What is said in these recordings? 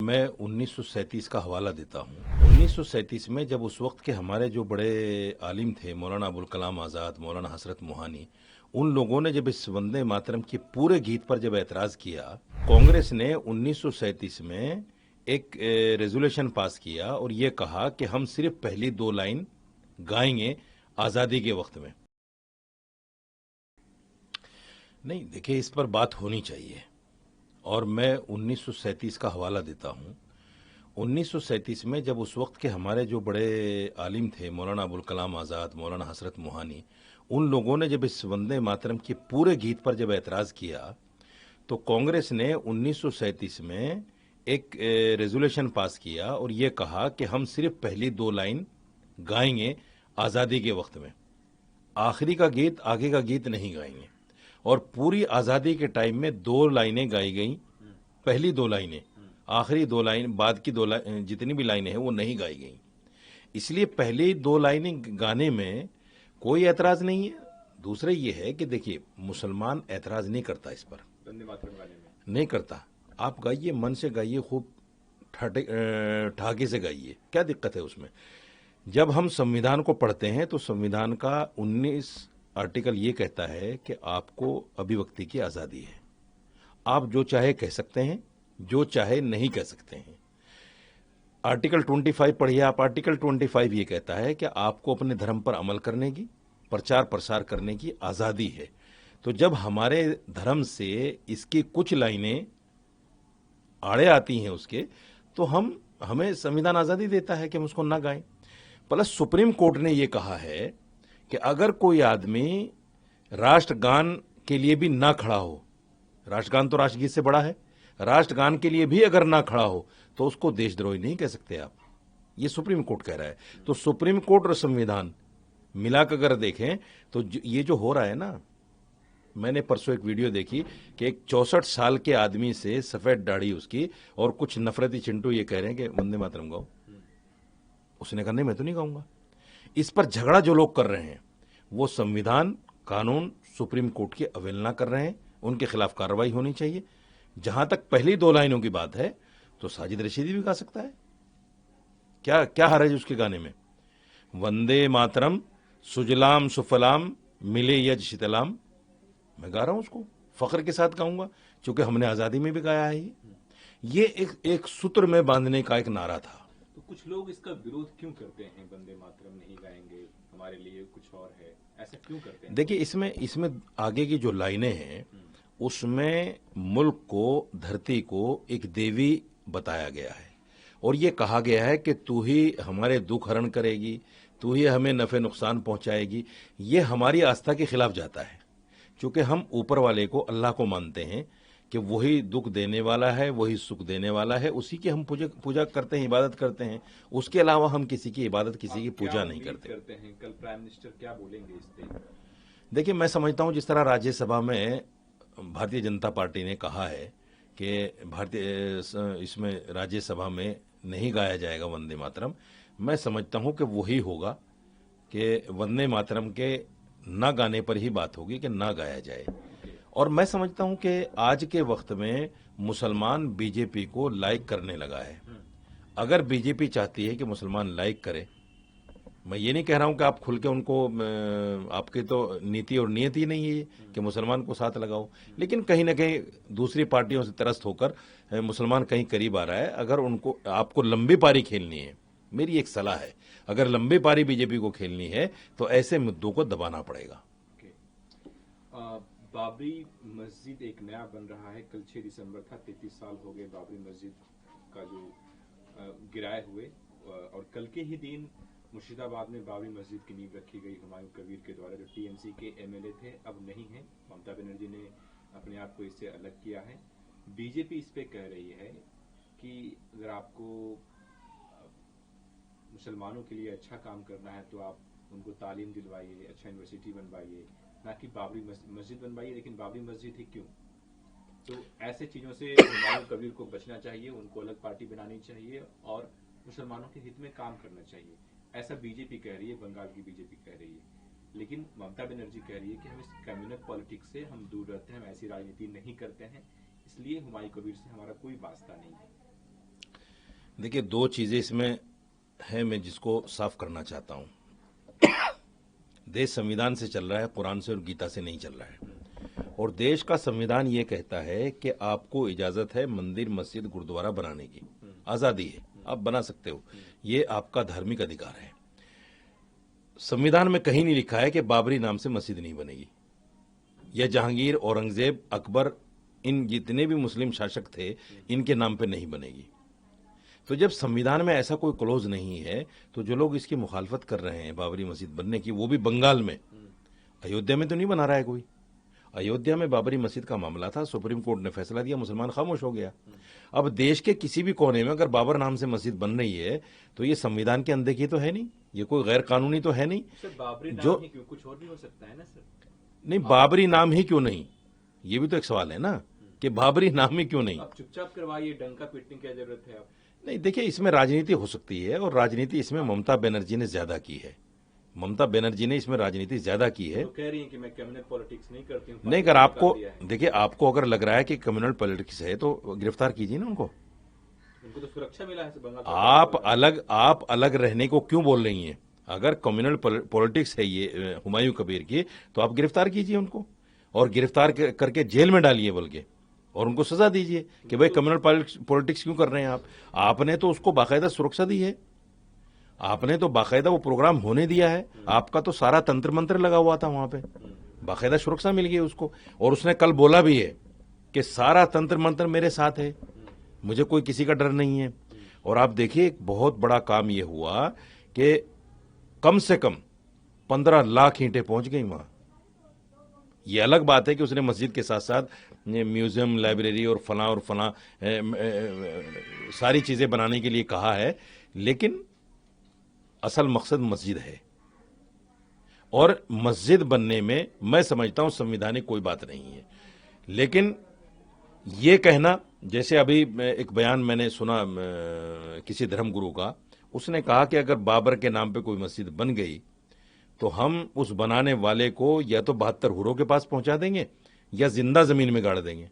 मैं 1937 का हवाला देता हूँ। 1937 में जब उस वक्त के हमारे जो बड़े आलिम थे, मौलाना अबुल कलाम आज़ाद, मौलाना हसरत मोहानी, उन लोगों ने जब इस वंदे मातरम के पूरे गीत पर जब एतराज़ किया, कांग्रेस ने 1937 में एक रेजोल्यूशन पास किया और ये कहा कि हम सिर्फ पहली 2 लाइन गाएंगे आज़ादी के वक्त में। नहीं, देखिए, इस पर बात होनी चाहिए और मैं 1937 का हवाला देता हूँ। 1937 में जब उस वक्त के हमारे जो बड़े आलिम थे, मौलाना अबुल कलाम आज़ाद, मौलाना हसरत मोहानी, उन लोगों ने जब इस वंदे मातरम के पूरे गीत पर जब एतराज़ किया, तो कांग्रेस ने 1937 में एक रेजोल्यूशन पास किया और ये कहा कि हम सिर्फ पहली 2 लाइन गाएंगे आज़ादी के वक्त में, आखिरी का गीत, आगे का गीत नहीं गाएंगे। और पूरी आज़ादी के टाइम में 2 लाइनें गाई गई, पहली 2 लाइनें, आखिरी 2 लाइन, बाद की 2 लाइन, जितनी भी लाइनें हैं वो नहीं गाई गई। इसलिए पहली 2 लाइनें गाने में कोई ऐतराज नहीं है। दूसरा ये है कि देखिए, मुसलमान ऐतराज नहीं करता इस पर, नहीं करता। आप गाइए, मन से गाइए, खूब ठाके से गाइए, क्या दिक्कत है उसमें। जब हम संविधान को पढ़ते हैं तो संविधान का 19 आर्टिकल ये कहता है कि आपको अभिव्यक्ति की आज़ादी है, आप जो चाहे कह सकते हैं, जो चाहे नहीं कह सकते हैं। आर्टिकल 25 पढ़िए आप। आर्टिकल 25 ये कहता है कि आपको अपने धर्म पर अमल करने की, प्रचार प्रसार करने की आज़ादी है। तो जब हमारे धर्म से इसकी कुछ लाइनें आड़े आती हैं उसके, तो हमें संविधान आज़ादी देता है कि हम उसको ना गाएं। प्लस सुप्रीम कोर्ट ने यह कहा है कि अगर कोई आदमी राष्ट्रगान के लिए भी ना खड़ा हो, राष्ट्रगान तो राष्ट्रगीत से बड़ा है, राष्ट्रगान के लिए भी अगर ना खड़ा हो तो उसको देशद्रोही नहीं कह सकते आप। ये सुप्रीम कोर्ट कह रहा है। तो सुप्रीम कोर्ट और संविधान मिलाकर अगर देखें तो ये जो हो रहा है ना, मैंने परसों एक वीडियो देखी कि एक 64 साल के आदमी से सफेद दाढ़ी उसकी, और कुछ नफरती चिंटू ये कह रहे हैं कि वंदे मातरम गाओ। उसने कहा नहीं, मैं तो नहीं गाऊंगा। इस पर झगड़ा जो लोग कर रहे हैं वो संविधान, कानून, सुप्रीम कोर्ट की अवहेलना कर रहे हैं। उनके खिलाफ कार्रवाई होनी चाहिए। जहां तक पहली 2 लाइनों की बात है तो साजिद रशीदी भी गा सकता है, क्या क्या हर्ज उसके गाने में। वंदे मातरम सुजलाम सुफलाम मिले यज शीतलाम, मैं गा रहा हूं उसको, फख्र के साथ गाऊंगा, क्योंकि हमने आजादी में भी गाया है। ये एक सूत्र में बांधने का एक नारा था। तो कुछ लोग इसका विरोध क्यों करते हैं, वंदे मातरम नहीं गाएंगे, हमारे लिए कुछ और है, ऐसा क्यों करते हैं? देखिए, इसमें आगे की जो लाइनें हैं उसमें मुल्क को, धरती को एक देवी बताया गया है और ये कहा गया है कि तू ही हमारे दुख हरण करेगी, तू ही हमें नफे नुकसान पहुंचाएगी। ये हमारी आस्था के खिलाफ जाता है, क्योंकि हम ऊपर वाले को, अल्लाह को मानते हैं कि वही दुख देने वाला है, वही सुख देने वाला है, उसी की हम पूजा करते हैं, इबादत करते हैं। उसके अलावा हम किसी की इबादत, किसी की पूजा नहीं करते हैं। कल प्राइम मिनिस्टर क्या बोलेंगे इस पे? देखिए, मैं समझता हूं जिस तरह राज्यसभा में भारतीय जनता पार्टी ने कहा है कि इसमें राज्यसभा में नहीं गाया जाएगा वंदे मातरम, मैं समझता हूं कि वही होगा कि वंदे मातरम के ना गाने पर ही बात होगी कि ना गाया जाए। और मैं समझता हूं कि आज के वक्त में मुसलमान बीजेपी को लाइक करने लगा है। अगर बीजेपी चाहती है कि मुसलमान लाइक करे, मैं ये नहीं कह रहा हूं कि आप खुल के उनको, आपकी तो नीति और नियत ही नहीं है कि मुसलमान को साथ लगाओ, लेकिन कहीं ना कहीं दूसरी पार्टियों से त्रस्त होकर मुसलमान कहीं करीब आ रहा है। अगर उनको, आपको लंबी पारी खेलनी है, मेरी एक सलाह है, अगर लंबी पारी बीजेपी को खेलनी है तो ऐसे मुद्दों को दबाना पड़ेगा। बाबरी मस्जिद एक नया बन रहा है। कल 6 दिसंबर था, 33 साल हो गए बाबरी मस्जिद का जो गिराए हुए, और कल के ही दिन मुर्शिदाबाद में बाबरी मस्जिद की नींव रखी गई हुमायूं कबीर के द्वारा, जो टीएमसी के एमएलए थे, अब नहीं है। ममता बनर्जी ने अपने आप को इससे अलग किया है। बीजेपी इस पे कह रही है कि अगर आपको मुसलमानों के लिए अच्छा काम करना है तो आप उनको तालीम दिलवाइए, अच्छा यूनिवर्सिटी बनवाइए, ना कि बाबरी मस्जिद बनवाइए। लेकिन बाबरी मस्जिद ही क्यों? तो ऐसे चीजों से हुमायूं कबीर को बचना चाहिए, उनको अलग पार्टी बनानी चाहिए और मुसलमानों के हित में काम करना चाहिए, ऐसा बीजेपी कह रही है, बंगाल की बीजेपी कह रही है। लेकिन ममता बनर्जी कह रही है कि हम इस कम्युनल पॉलिटिक्स से हम दूर रहते हैं, हम ऐसी राजनीति नहीं करते हैं, इसलिए हुमायूं कबीर से हमारा कोई वास्ता नहीं है। देखिए, दो चीजें इसमें है, मैं जिसको साफ करना चाहता हूं। देश संविधान से चल रहा है, कुरान से और गीता से नहीं चल रहा है। और देश का संविधान ये कहता है कि आपको इजाजत है मंदिर, मस्जिद, गुरुद्वारा बनाने की, आजादी है, आप बना सकते हो, ये आपका धार्मिक अधिकार है। संविधान में कहीं नहीं लिखा है कि बाबरी नाम से मस्जिद नहीं बनेगी, या जहांगीर, औरंगजेब, अकबर, इन जितने भी मुस्लिम शासक थे इनके नाम पे नहीं बनेगी। तो जब संविधान में ऐसा कोई क्लोज नहीं है, तो जो लोग इसकी मुखालफत कर रहे हैं बाबरी मस्जिद बनने की, वो भी बंगाल में, अयोध्या में तो नहीं बना रहा है कोई। अयोध्या में बाबरी मस्जिद का मामला था, सुप्रीम कोर्ट ने फैसला दिया, मुसलमान खामोश हो गया। अब देश के किसी भी कोने में अगर बाबर नाम से मस्जिद बन रही है तो ये संविधान के अनदेखी तो है नहीं, ये कोई गैर कानूनी तो है नहीं। सर बाबरी नाम जो ही क्यों, कुछ और भी हो सकता है ना सर। नहीं, बाबरी नाम ही क्यों नहीं, ये भी तो एक सवाल है ना, कि बाबरी नाम ही क्यों नहीं। आप चुपचाप करवाइए, डंका पीटने की क्या जरूरत है। आप नहीं, देखिए, इसमें राजनीति हो सकती है, और राजनीति इसमें ममता बनर्जी ने ज्यादा की है। ममता बनर्जी ने इसमें राजनीति ज्यादा की है। तो कह रही हैं कि मैं कम्युनल पॉलिटिक्स नहीं करती हूँ। नहीं, अगर आपको, देखिए, आपको अगर लग रहा है कि कम्युनल पॉलिटिक्स है तो गिरफ्तार कीजिए ना उनको। उनको तो सुरक्षा मिला है बंगाल। आप अलग रहने को क्यों बोल रही हैं? अगर कम्युनल पॉलिटिक्स है ये हुमायूं कबीर की, तो आप गिरफ्तार कीजिए उनको, और गिरफ्तार करके जेल में डालिए बल्कि, और उनको सजा दीजिए कि भाई कम्युनल पॉलिटिक्स क्यों कर रहे हैं आप। आपने तो उसको बाकायदा सुरक्षा दी है, आपने तो बाकायदा वो प्रोग्राम होने दिया है, आपका तो सारा तंत्र मंत्र लगा हुआ था वहां पे, बाकायदा सुरक्षा मिल गई उसको। और उसने कल बोला भी है कि सारा तंत्र मंत्र मेरे साथ है, मुझे कोई किसी का डर नहीं है। और आप देखिए, एक बहुत बड़ा काम ये हुआ कि कम से कम 15 लाख ईंटें पहुंच गई वहां। ये अलग बात है कि उसने मस्जिद के साथ साथ म्यूजियम, लाइब्रेरी और फलां सारी चीजें बनाने के लिए कहा है, लेकिन असल मकसद मस्जिद है। और मस्जिद बनने में मैं समझता हूं संवैधानिक कोई बात नहीं है, लेकिन ये कहना, जैसे अभी एक बयान मैंने सुना किसी धर्मगुरु का, उसने कहा कि अगर बाबर के नाम पे कोई मस्जिद बन गई तो हम उस बनाने वाले को या तो 72 हुरों के पास पहुंचा देंगे या जिंदा जमीन में गाड़ देंगे।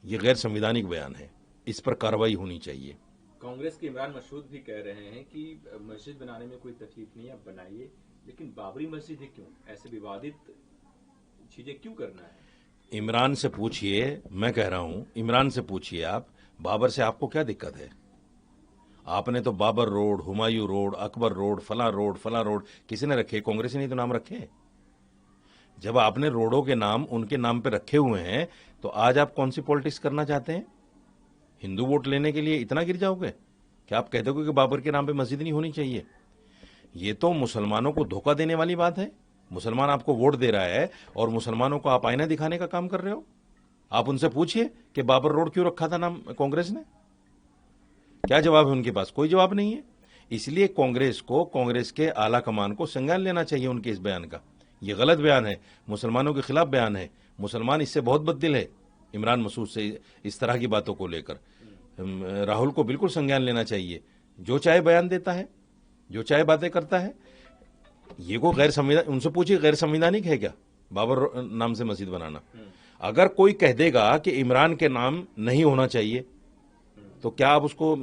ये गैर संवैधानिक बयान है, इस पर कार्रवाई होनी चाहिए। कांग्रेस के इमरान मसूद भी कह रहे हैं कि मस्जिद बनाने में कोई तकलीफ नहीं है, आप बनाइए, लेकिन बाबरी मस्जिद ही क्यों, ऐसे विवादित चीजें क्यों करना है। इमरान से पूछिए, मैं कह रहा हूं, इमरान से पूछिए आप, बाबर से आपको क्या दिक्कत है? आपने तो Babar road, Humayun road, Akbar road, फला रोड किसी ने रखे? कांग्रेस ने तो नाम रखे। जब आपने रोडों के नाम उनके नाम पे रखे हुए हैं, तो आज आप कौन सी पॉलिटिक्स करना चाहते हैं? हिंदू वोट लेने के लिए इतना गिर जाओगे कि आप कहते हो कि बाबर के नाम पे मस्जिद नहीं होनी चाहिए? ये तो मुसलमानों को धोखा देने वाली बात है। मुसलमान आपको वोट दे रहा है और मुसलमानों को आप आईना दिखाने का काम कर रहे हो। आप उनसे पूछिए कि बाबर रोड क्यों रखा था नाम कांग्रेस ने, क्या जवाब है उनके पास? कोई जवाब नहीं है। इसलिए कांग्रेस को, कांग्रेस के आला कमान को संज्ञान लेना चाहिए उनके इस बयान का। ये गलत बयान है, मुसलमानों के खिलाफ बयान है। मुसलमान इससे बहुत बददिल है, इमरान मसूद से इस तरह की बातों को लेकर। राहुल को बिल्कुल संज्ञान लेना चाहिए, जो चाहे बयान देता है, जो चाहे बातें करता है। ये को गैर संविधान, उनसे पूछिए गैर संवैधानिक है क्या बाबर नाम से मस्जिद बनाना? अगर कोई कह देगा कि इमरान के नाम नहीं होना चाहिए, तो क्या आप उसको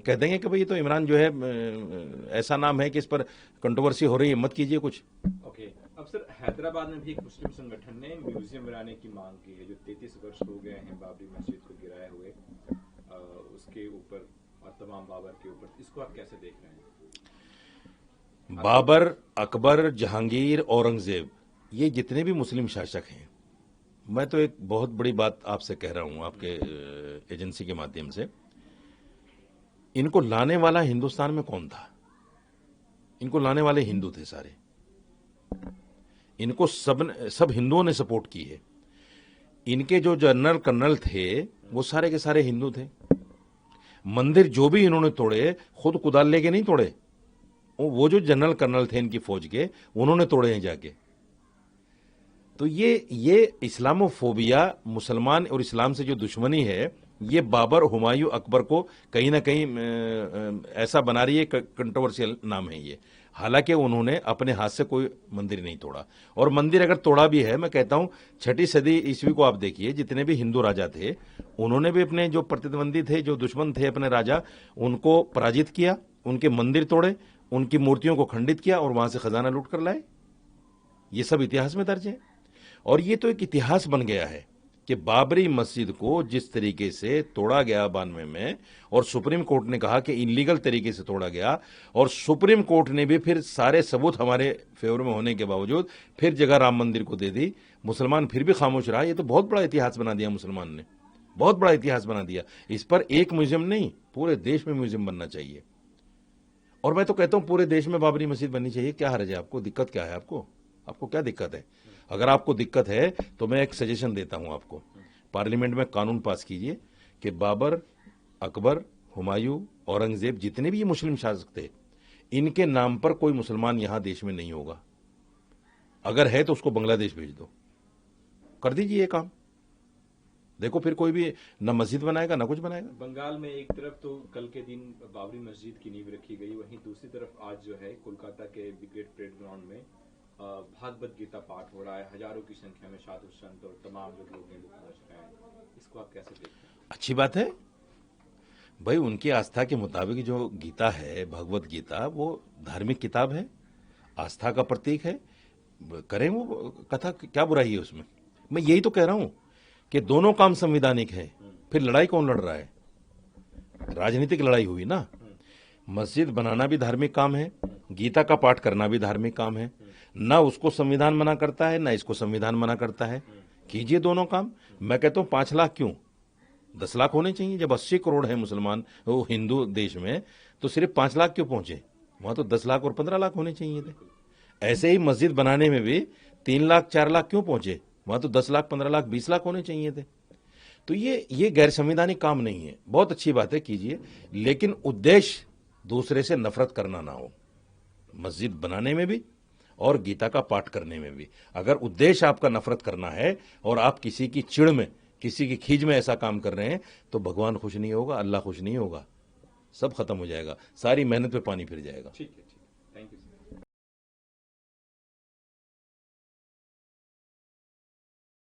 कह देंगे कि भाई ये तो इमरान जो है ऐसा नाम है कि इस पर कंट्रोवर्सी हो रही है, मत कीजिए कुछ? ओके। अब सर, हैदराबाद में भी एक मुस्लिम संगठन ने म्यूजियम बनाने की मांग की है, जो 33 वर्ष हो गए हैं बाबरी मस्जिद को गिराए हुए, उसके ऊपर और तमाम बाबर के ऊपर। इसको आप कैसे देख रहे हैं? बाबर, अकबर, जहांगीर, औरंगजेब, ये जितने भी मुस्लिम शासक हैं, मैं तो एक बहुत बड़ी बात आपसे कह रहा हूं आपके एजेंसी के माध्यम से, इनको लाने वाला हिंदुस्तान में कौन था? इनको लाने वाले हिंदू थे सारे। इनको सब हिंदुओं ने सपोर्ट की है। इनके जो जनरल कर्नल थे वो सारे के सारे हिंदू थे। मंदिर जो भी इन्होंने तोड़े, खुद कुदाल लेके नहीं तोड़े, वो जो जनरल कर्नल थे इनकी फौज के, उन्होंने तोड़े हैं जाके। तो ये इस्लामोफोबिया, मुसलमान और इस्लाम से जो दुश्मनी है, ये बाबर, हुमायूं, अकबर को कहीं ना कहीं ऐसा बना रही है, कंट्रोवर्शियल नाम है ये। हालांकि उन्होंने अपने हाथ से कोई मंदिर नहीं तोड़ा, और मंदिर अगर तोड़ा भी है, मैं कहता हूं 6ठी सदी ईस्वी को आप देखिए, जितने भी हिंदू राजा थे उन्होंने भी अपने जो प्रतिद्वंदी थे, जो दुश्मन थे अपने राजा, उनको पराजित किया, उनके मंदिर तोड़े, उनकी मूर्तियों को खंडित किया और वहां से खजाना लूट कर लाए। ये सब इतिहास में दर्ज है। और ये तो एक इतिहास बन गया है कि बाबरी मस्जिद को जिस तरीके से तोड़ा गया 92 में, और सुप्रीम कोर्ट ने कहा कि इलीगल तरीके से तोड़ा गया, और सुप्रीम कोर्ट ने भी फिर सारे सबूत हमारे फेवर में होने के बावजूद फिर जगह राम मंदिर को दे दी, मुसलमान फिर भी खामोश रहा। ये तो बहुत बड़ा इतिहास बना दिया मुसलमान ने, बहुत बड़ा इतिहास बना दिया। इस पर एक म्यूजियम नहीं, पूरे देश में म्यूजियम बनना चाहिए। और मैं तो कहता हूं पूरे देश में बाबरी मस्जिद बननी चाहिए। क्या हर्ज है? आपको दिक्कत क्या है? आपको क्या दिक्कत है? अगर आपको दिक्कत है तो मैं एक सजेशन देता हूं आपको, पार्लियामेंट में कानून पास कीजिए कि बाबर, अकबर, हुमायूं, औरंगजेब, जितने भी ये मुस्लिम शासक थे, इनके नाम पर कोई मुसलमान यहां देश में नहीं होगा। अगर है तो उसको बांग्लादेश भेज दो। कर दीजिए ये काम, देखो फिर कोई भी न मस्जिद बनाएगा ना कुछ बनाएगा। बंगाल में एक तरफ तो कल के दिन बाबरी मस्जिद की नींव रखी गई, वहीं दूसरी तरफ आज जो है कोलकाता के ब्रिगेड परेड ग्राउंड में भागवत गीता पाठ हो रहा है। हजारों की संख्या में साधु संत और तमाम जो लोग हैं वो पहुंच रहे हैं। इसको आप कैसे देखते हैं? अच्छी बात है भाई, उनकी आस्था के मुताबिक जो गीता है, भगवत गीता, वो धार्मिक किताब है, आस्था का प्रतीक है, करें वो कथा, क्या बुराई है उसमें? मैं यही तो कह रहा हूं कि दोनों काम संवैधानिक है। फिर लड़ाई कौन लड़ रहा है? राजनीतिक लड़ाई हुई ना। मस्जिद बनाना भी धार्मिक काम है, गीता का पाठ करना भी धार्मिक काम है। ना उसको संविधान मना करता है, ना इसको संविधान मना करता है। कीजिए दोनों काम। मैं कहता हूं 5 लाख क्यों, 10 लाख होने चाहिए। जब 80 करोड़ है मुसलमान, वो हिंदू देश में, तो सिर्फ 5 लाख क्यों पहुंचे? वहां तो 10 लाख और 15 लाख होने चाहिए थे। ऐसे ही मस्जिद बनाने में भी 3 लाख 4 लाख क्यों पहुंचे? वहां तो 10 लाख 15 लाख 20 लाख होने चाहिए थे। तो ये गैर संवैधानिक काम नहीं है। बहुत अच्छी बात है, कीजिए, लेकिन उद्देश्य दूसरे से नफरत करना ना हो, मस्जिद बनाने में भी और गीता का पाठ करने में भी। अगर उद्देश्य आपका नफरत करना है और आप किसी की चिढ़ में, किसी की खीज में ऐसा काम कर रहे हैं, तो भगवान खुश नहीं होगा, अल्लाह खुश नहीं होगा, सब खत्म हो जाएगा, सारी मेहनत पे पानी फिर जाएगा। ठीक है।